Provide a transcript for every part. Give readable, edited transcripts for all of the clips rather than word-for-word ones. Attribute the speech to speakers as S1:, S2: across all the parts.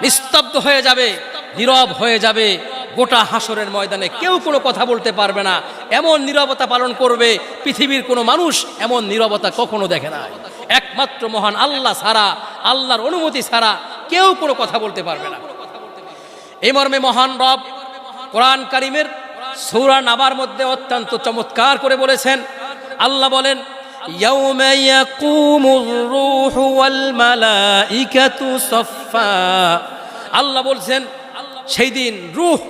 S1: নিস্তব্ধ হয়ে যাবে, নীরব হয়ে যাবে। গোটা হাসরের ময়দানে কেউ কোনো কথা বলতে পারবে না। এমন নীরবতা পালন করবে পৃথিবীর কোনো মানুষ এমন নীরবতা কখনো দেখে না। একমাত্র মহান আল্লাহ ছাড়া, আল্লাহর অনুমতি ছাড়া কেউ কোনো কথা বলতে পারবে না। এই মর্মে মহান রব কোরআন কারীমের সূরা নাবার মধ্যে অত্যন্ত চমৎকার করে বলেছেন। আল্লাহ বলেন, ইয়াউমা ইয়াকুমুর রূহু ওয়াল মালাইকাতু সাফফা। আল্লাহ বলছেন সেই দিন রূহ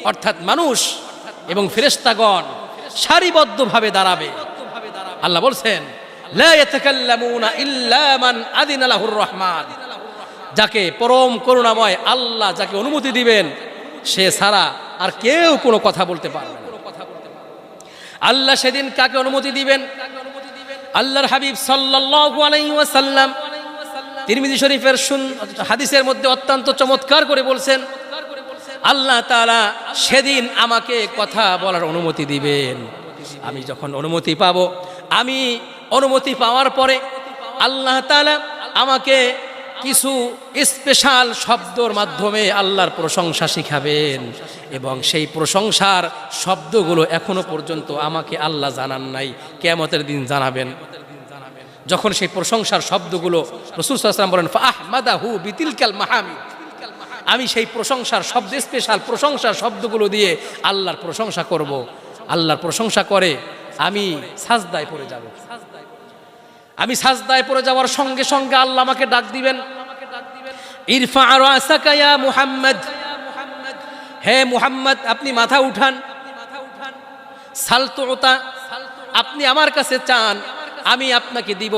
S1: অর্থাৎ মানুষ এবং ফেরেশতাগণ সারিবদ্ধভাবে দাঁড়াবে। আল্লাহ বলছেন, লা ইয়াতাকাল্লামুনা ইল্লা মান আযিনা লাহুর রহমান। যাকে পরম করুণাময় আল্লাহ যাকে অনুমতি দিবেন সে ছাড়া আর কেউ কোনো কথা বলতে পারবে না। আল্লাহ সেদিন কাকে অনুমতি দিবেন? আল্লাহর হাবিব সাল্লাল্লাহু আলাইহি ওয়াসাল্লাম তিরমিজি শরীফের হাদিসের মধ্যে অত্যন্ত চমৎকার করে বলছেন, আল্লাহ তাআলা সেদিন আমাকে কথা বলার অনুমতি দিবেন। আমি যখন অনুমতি পাব, আমি অনুমতি পাওয়ার পরে আল্লাহ তাআলা আমাকে কিছু স্পেশাল শব্দর মাধ্যমে আল্লাহর প্রশংসা শিখাবেন এবং সেই প্রশংসার শব্দগুলো এখনো পর্যন্ত আমাকে আল্লাহ জানান নাই, কিয়ামতের দিন জানাবেন। যখন সেই প্রশংসার শব্দগুলো রাসূল সাল্লাল্লাহু আলাইহি ওয়াসাল্লাম বলেন, ফাআহমাদাহু বিতিলকাল মাহামিদ, আমি সেই প্রশংসার শব্দ, স্পেশাল প্রশংসার শব্দগুলো দিয়ে আল্লাহর প্রশংসা করব। আল্লাহর প্রশংসা করে আমি সাজদায় পড়ে যাব। আমি সাজদায় পড়ে যাওয়ার সঙ্গে সঙ্গে আল্লাহ আমাকে ডাক দিবেন, ইরফা রাসাকা ইয়া মুহাম্মদ, হে মুহাম্মদ আপনি মাথা উঠান। সালতুতা, আপনি আমার কাছে চান আমি আপনাকে দিব।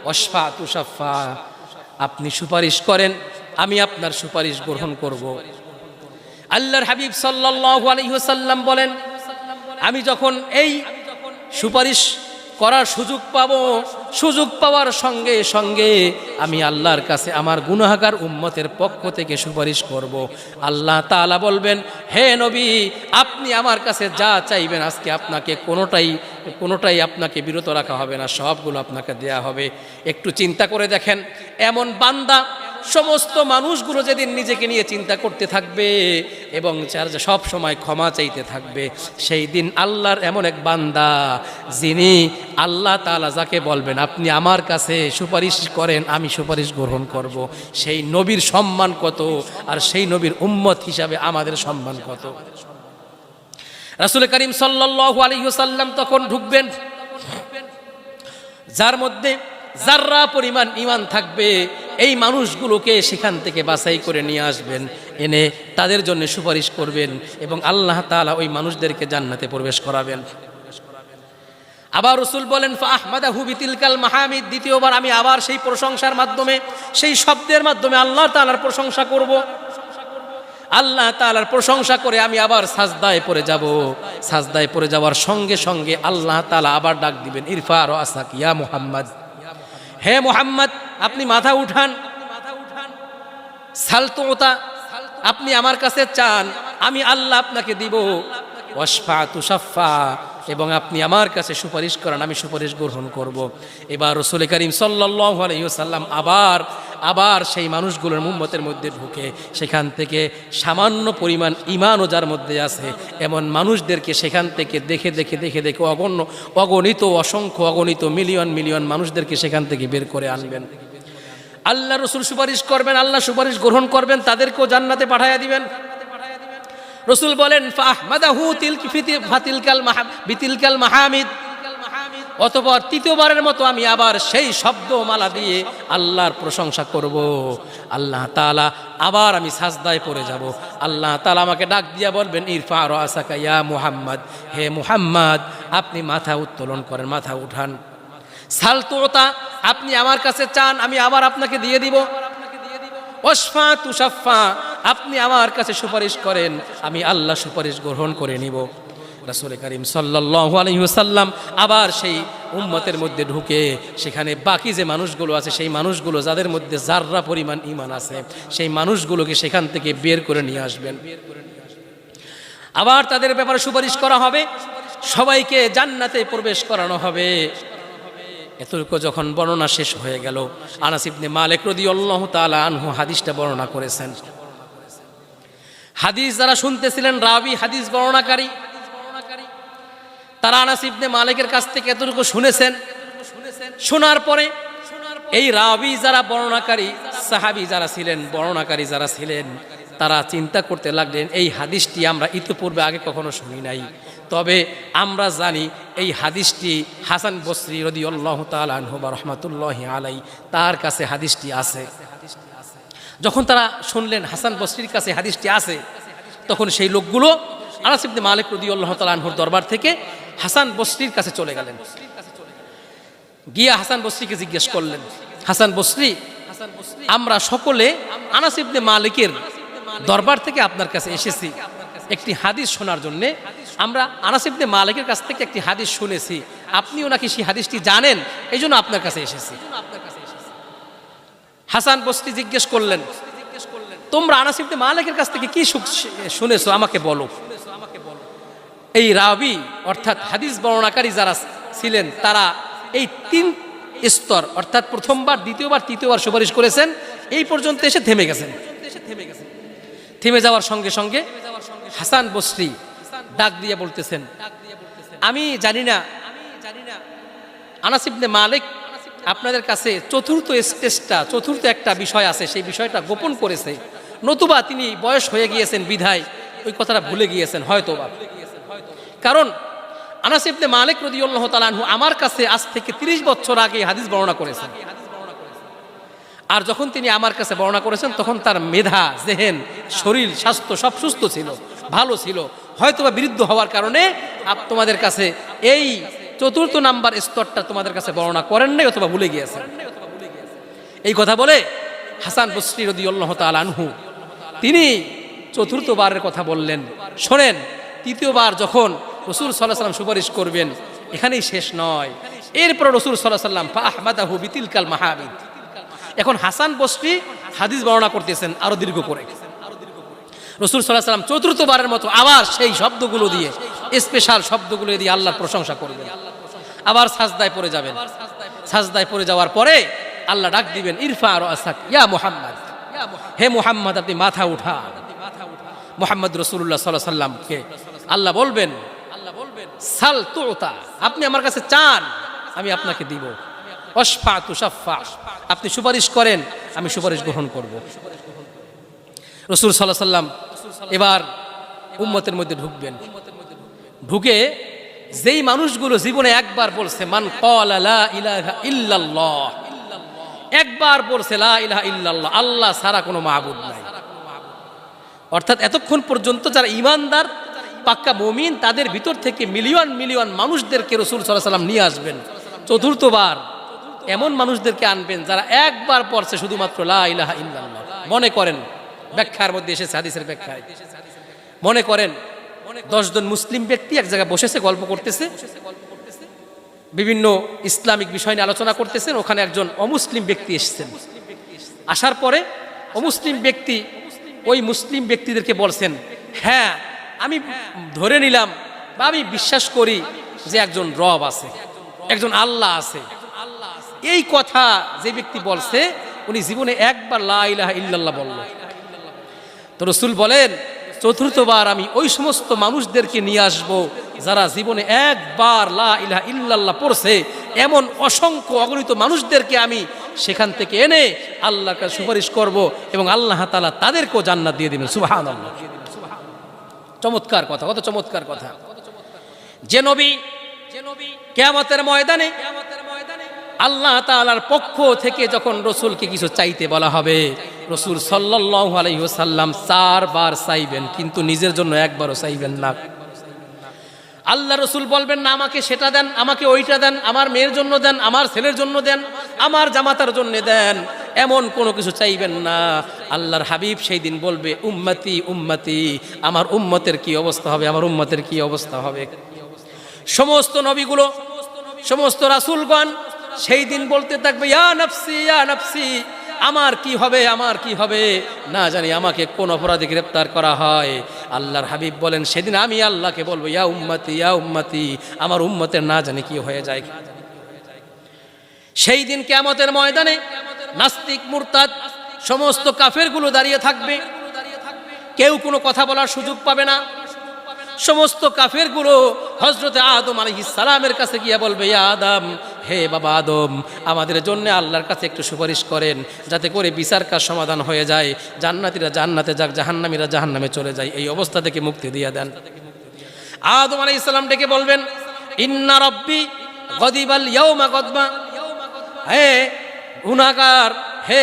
S1: ওয়াশফা তুশাফা, আপনি সুপারিশ করেন আমি আপনার সুপারিশ গ্রহণ করব। আল্লাহর হাবিব সাল্লাল্লাহু আলাইহি ওয়াসাল্লাম বলেন, আমি যখন এই সুপারিশ করার সুযোগ পাবো, সুযোগ পাওয়ার সঙ্গে সঙ্গে আমি আল্লাহর কাছে আমার গুনাহগার উম্মতের পক্ষ থেকে সুপারিশ করব। আল্লাহ তাআলা বলবেন, হে নবী আপনি আমার কাছে যা চাইবেন আজকে আপনাকে কোনোটাই আপনাকে বিরত রাখা হবে না, সবগুলো আপনাকে দেয়া হবে। একটু চিন্তা করে দেখেন, এমন বান্দা সমস্ত মানুষগুলো যেদিন নিজেকে নিয়ে চিন্তা করতে থাকবে এবং সব সময় ক্ষমা চাইতে থাকবে, সেই দিন আল্লাহর এমন এক বান্দা যিনি আল্লাহ তাআলা যাকে বলবেন আপনি আমার কাছে সুপারিশ করেন আমি সুপারিশ গ্রহণ করব, সেই নবীর সম্মান কত আর সেই নবীর উম্মত হিসাবে আমাদের সম্মান কত। রাসূল করিম সাল্লাল্লাহু আলাইহি ওয়াসাল্লাম তখন ঢুকবেন, যার মধ্যে যাররা পরিমাণ ঈমান থাকবে এই মানুষগুলোকে সেখান থেকে বাছাই করে নিয়ে আসবেন, এনে তাদের জন্য সুপারিশ করবেন এবং আল্লাহ তাআলা ওই মানুষদেরকে জান্নাতে প্রবেশ করাবেন। আবার রাসূল বলেন, ফাআহমাদাহু বিতিলকাল মাহামিদ, দ্বিতীয়বার আমি আবার সেই প্রশংসার মাধ্যমে, সেই শব্দের মাধ্যমে আল্লাহ তাআলার প্রশংসা করব। আল্লাহ তাআলার প্রশংসা করে আমি আবার সাজদায় পড়ে যাব। সাজদায় পড়ে যাওয়ার সঙ্গে সঙ্গে আল্লাহ তাআলা আবার ডাক দিবেন, ইরফা রাসাক ইয়া মুহাম্মদ, হে মুহাম্মদ আপনি মাথা উঠান। সালতুতা, আপনি আমার কাছে চান আমি আল্লাহ আপনাকে দিব। ওয়াশফা তুশাফা, এবং আপনি আমার কাছে সুপারিশ করেন আমি সুপারিশ গ্রহণ করব। এবার রাসূল করিম সাল্লাল্লাহু আলাইহি ওয়াসাল্লাম আবার সেই মানুষগুলোর উম্মতের মধ্যে ঢুকে সেখান থেকে সামান্য পরিমাণ ঈমানও যার মধ্যে আছে এমন মানুষদেরকে সেখান থেকে দেখে অগণিত অসংখ্য অগণিত মিলিয়ন মানুষদেরকে সেখান থেকে বের করে আনবেন। আল্লাহ রাসূল সুপারিশ করবেন, আল্লাহ সুপারিশ গ্রহণ করবেন, তাদেরকেও জান্নাতে পাঠাইয়া দিবেন। রাসূল বলেন, ফাআহমাদাহু বিতিলকাল মাহামিদ, অতঃপর তৃতীয়বারের মতো আমি আবার সেই শব্দমালা দিয়ে আল্লাহর প্রশংসা করব। আল্লাহ তাআলা আবার আমি সাজদায় পড়ে যাব। আল্লাহ তাআলা আমাকে ডাক দিয়া বলবেন, ইরফা রাসাকা ইয়া মুহাম্মদ, হে মুহাম্মদ আপনি মাথা উত্তোলন করেন, মাথা উঠান। সালতুতা, আপনি আমার কাছে চান আমি আবার আপনাকে দিয়ে দিব। ওয়াশফা তুশাফা, আপনি আমার কাছে সুপারিশ করেন আমি আল্লাহ সুপারিশ গ্রহণ করে নিব। রাসূল করিম সাল্লাল্লাহু আলাইহি ওয়াসাল্লাম আবার সেই উম্মতের মধ্যে ঢুকে সেখানে বাকি যে মানুষগুলো আছে সেই মানুষগুলো যাদের মধ্যে যাররা পরিমাণ ঈমান আছে সেই মানুষগুলোকে সেখান থেকে বের করে নিয়ে আসবেন। আবার তাদের ব্যাপারে সুপারিশ করা হবে, সবাইকে জান্নাতে প্রবেশ করানো হবে। এতটুকু যখন বর্ণনা শেষ হয়ে গেল, আনাস ইবনে মালিক রাদিয়াল্লাহু তাআলা আনহু হাদিসটা বর্ণনা করেছেন। হাদিস যারা শুনতেছিলেন, রাবি হাদিস বর্ণনাকারী, তারা আনাস ইবনে মালিকের কাছ থেকে এতটুকু শুনেছেন। শোনার পরে এই রাবি যারা বর্ণনাকারী, সাহাবী যারা ছিলেন, বর্ণনাকারী যারা ছিলেন, তারা চিন্তা করতে লাগলেন এই হাদিসটি আমরা ইতিপূর্বে আগে কখনো শুনি নাই, তবে আমরা জানি এই হাদিসটি হাসান বসরি রাদিয়াল্লাহু তাআলা আনহু ওয়া রাহমাতুল্লাহি আলাইহি তার কাছে হাদিসটি আছে। যখন তারা শুনলেন হাসান বসরির কাছে হাদিসটি আছে, তখন সেই লোকগুলো আনাস ইবনে মালিক রাদিয়াল্লাহু তাআলা আনহুর দরবার থেকে হাসান বসরির কাছে চলে গেলেন। গিয়া হাসান বসরিকে জিজ্ঞেস করলেন, হাসান বসরি, আমরা সকলে আনাস ইবনে মালিকের দরবার থেকে আপনার কাছে এসেছি একটি হাদিস শোনার জন্য। আমরা আনাস ইবনে মালিকের কাছ থেকে একটি হাদিস শুনেছি, আপনিও নাকি সেই হাদিসটি জানেন, এই জন্য আপনার কাছে এসেছি। হাসান বসরি জিজ্ঞেস করলেন, তোমরা আনাস ইবনে মালিকের কাছ থেকে কি শুনেছো আমাকে বলো। এই রাবি অর্থাৎ হাদিস বর্ণনাকারী যারা ছিলেন, তারা এই 3 স্তর অর্থাৎ প্রথমবার, দ্বিতীয়বার, তৃতীয়বার সুপারিশ করেছেন, এই পর্যন্ত এসে থেমে গেছেন। থেমে যাওয়ার সঙ্গে সঙ্গে হাসান বসরি ডাক দিয়ে বলতেছেন, আমি জানি না আনাস ইবনে মালিক আপনাদের কাছে চতুর্থ একটা বিষয় আছে, সেই বিষয়টা গোপন করেছে, নতুবা তিনি বয়স হয়ে গিয়েছেন বিধায় ওই কথাটা ভুলে গিয়েছেন হয়তোবা। কারণ আনাস ইবনে মালিক রাদিয়াল্লাহু তাআলা আনহু আমার কাছে আজ থেকে 30 বছর আগে হাদিস বর্ণনা করেছেন। আর যখন তিনি আমার কাছে বর্ণনা করেছেন, তখন তার মেধা, জেহেন, শরীর, স্বাস্থ্য সব সুস্থ ছিল, ভালো ছিল। হয়তোবা বিরুদ্ধ হওয়ার কারণে তোমাদের কাছে এই 4th নাম্বার স্তরটা তোমাদের কাছে বর্ণনা করেন নাই, অথবা ভুলে গিয়েছেন। এই কথা বলে হাসান বসরি রাদিয়াল্লাহু তাআলা আনহু তিনি 4th বারের কথা বললেন। শোনেন, 3য় বার যখন রাসূল সাল্লাল্লাহু আলাইহি ওয়াসাল্লাম সুপারিশ করবেন, এখানেই শেষ নয়, এরপর রাসূল সাল্লাল্লাহু আলাইহি ওয়াসাল্লাম ফাহমাদাহু বিতিলকাল মাহামিদ। এখন হাসান বসরি হাদিস বর্ণনা করতেছেন আরো দীর্ঘ করে। রাসূল সাল্লাল্লাহু আলাইহি ওয়াসাল্লাম 4th বারের মতো আবার সেই শব্দগুলো দিয়ে, স্পেশাল শব্দগুলো দিয়ে আল্লাহর প্রশংসা করবেন। আবার সাজদায় পড়ে যাবেন। সাজদায় পড়ে যাওয়ার পরে আল্লাহ ডাক দিবেন, ইরফা রাসাক ইয়া মুহাম্মদ, হে মুহাম্মদ আপনি মাথা উঠান। মুহাম্মদ রাসূলুল্লাহ সাল্লাল্লাহু আলাইহি ওয়াসাল্লামকে আল্লাহ বলবেন, সাল তুতা, আপনি আমার কাছে চান আমি আপনাকে দিব। অশফা তুশাফা, আপনি সুপারিশ করেন আমি সুপারিশ গ্রহণ করব। রাসূল সাল্লাল্লাহু আলাইহি ওয়াসাল্লাম এবার উম্মতের মধ্যে ঢুকবেন। ঢুকে যেই মানুষগুলো জীবনে একবার বলছে মান ক্বালা লা ইলাহা ইল্লাল্লাহ, একবার বলছে লা ইলাহা ইল্লাল্লাহ, আল্লাহ ছাড়া কোনো মাবুদ নাই, অর্থাৎ এতক্ষণ পর্যন্ত যারা ঈমানদার পাক্কা মুমিন, তাদের ভিতর থেকে মিলিয়ন মিলিয়ন মানুষদেরকে রাসূল সাল্লাল্লাহু আলাইহি ওয়াসাল্লাম নিয়ে আসবেন। 4th বার এমন মানুষদেরকে আনবেন যারা একবার পড়ছে শুধুমাত্র লা ইলাহা ইল্লাল্লাহ। মনে করেন, ব্যাখ্যার মধ্যে এসেছে, হাদিসের ব্যাখ্যায়, মনে করেন 10 জন মুসলিম ব্যক্তি এক জায়গায় বসেছে, গল্প করতেছে, বিভিন্ন ইসলামিক বিষয় নিয়ে আলোচনা করতেছেন। ওখানে একজন অমুসলিম ব্যক্তি এসেছেন। আসার পরে অমুসলিম ব্যক্তি ওই মুসলিম ব্যক্তিদেরকে বলছেন, হ্যাঁ আমি ধরে নিলাম বা আমি বিশ্বাস করি যে একজন রব আছে, একজন আল্লাহ আছে। এই কথা যে ব্যক্তি বলছে, উনি জীবনে একবার লা ইলাহা ইল্লাল্লাহ বলল। তো রাসূল বলেন, 4th বার আমি ওই সমস্ত মানুষদেরকে নিয়ে আসব যারা জীবনে একবার লা ইলাহা ইল্লাল্লাহ পড়ছে, এমন অসংখ্য অগণিত মানুষদেরকে আমি সেখান থেকে এনে আল্লাহর কাছে সুপারিশ করব এবং আল্লাহ তাআলা তাদেরকেও জান্নাত দিয়ে দিবেন। সুবহানাল্লাহ। চমৎকার কথা, কত চমৎকার কথা। যে নবী কিয়ামতের ময়দানে আল্লাহ তাআলার পক্ষ থেকে যখন রাসূলকে কিছু চাইতে বলা হবে, রাসূল সাল্লাল্লাহু আলাইহি ওয়াসাল্লাম 4 বার চাইবেন, কিন্তু নিজের জন্য একবারও চাইবেন না। আল্লাহ রাসূল বলবেন না আমাকে সেটা দেন, আমাকে ওইটা দেন, আমার মেয়ের জন্য দেন, আমার ছেলের জন্য দেন, আমার জামাতার জন্য দেন, এমন কোনো কিছু চাইবেন না। আল্লাহর হাবিব সেই দিন বলবে, উম্মতি উম্মতি, আমার উম্মতের কি অবস্থা হবে, আমার উম্মতের কি অবস্থা হবে। সমস্ত নবীগুলো, সমস্ত রাসূলগণ সেই দিন বলতে থাকবে, ইয়া নাফসি ইয়া নাফসি, আমার কি হবে, আমার কি হবে, না জানি আমাকে কোন অপরাধে গ্রেফতার করা হয়। আল্লাহর হাবিব বলেন, সেদিন আমি আল্লাহকে বলবো, ইয়া উম্মতি ইয়া উম্মতি, আমার উম্মতের না জানি কি হয়ে যায়। সেই দিন কিয়ামতের ময়দানে নাস্তিক মুরতাদ সমস্ত কাফেরগুলো দাঁড়িয়ে থাকবে, কেউ কোনো কথা বলার সুযোগ পাবে না। সমস্ত কাফেরগুলো হযরতে আদম আলাইহিস সালামের কাছে গিয়ে বলবে, ইয়া আদম, হে বাবা আদম, আমাদের জন্য আল্লাহর কাছে একটু সুপারিশ করেন, যাতে করে বিচার কাজ সমাধান হয়ে যায়, জান্নাতীরা জান্নাতে যাক, জাহান্নামীরা জাহান্নামে চলে যায়, এই অবস্থা থেকে মুক্তি দিয়ে দেন। আদম আলাইহিস সালাম ডেকে বলবেন, ইন্না রাব্বি গদিবাল ইয়াউমা গদবা, হে গুনাহগার, হে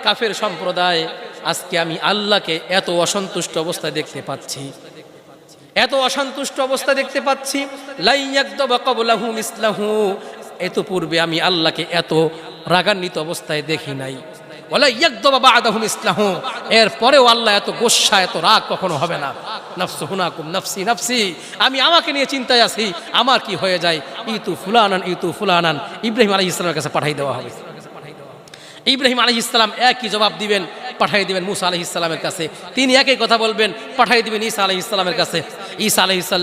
S1: কাফের সম্প্রদায়, আজকে আমি আল্লাহকে এত অসন্তুষ্ট অবস্থায় দেখতে পাচ্ছি, এত অসন্তুষ্ট অবস্থা দেখতে পাচ্ছি। লাইয়াকদবা ক্বাবলাহু মিসলাহু, এত পূর্বে আমি আল্লাহকে এত রাগান্বিত অবস্থায় দেখি নাই। ওয়ালা ইয়াকদবা বা'দাহু মিসলাহু, এর পরেও আল্লাহ এত গোসা, এত রাগ কখনো হবে না। নাফসু হুনাকুম নাফসি নাফসি, আমি আমাকে নিয়ে চিন্তায় আছি, আমার কি হয়ে যায়। ইতু ফুলানান ইতু ফুলানান, ইব্রাহিম আলাইহিস সালামের কাছে পাঠাই দেওয়া হবে। ইব্রাহিম আলাইহিস সালাম একই জবাব দিবেন, পাঠাই দিবেন মুসা আলাইহিস সালামের কাছে। তিনি একই কথা বলবেন, পাঠাই দিবেন ঈসা আলাইহিস সালামের কাছে। ঈসা আলাইহিস সালাম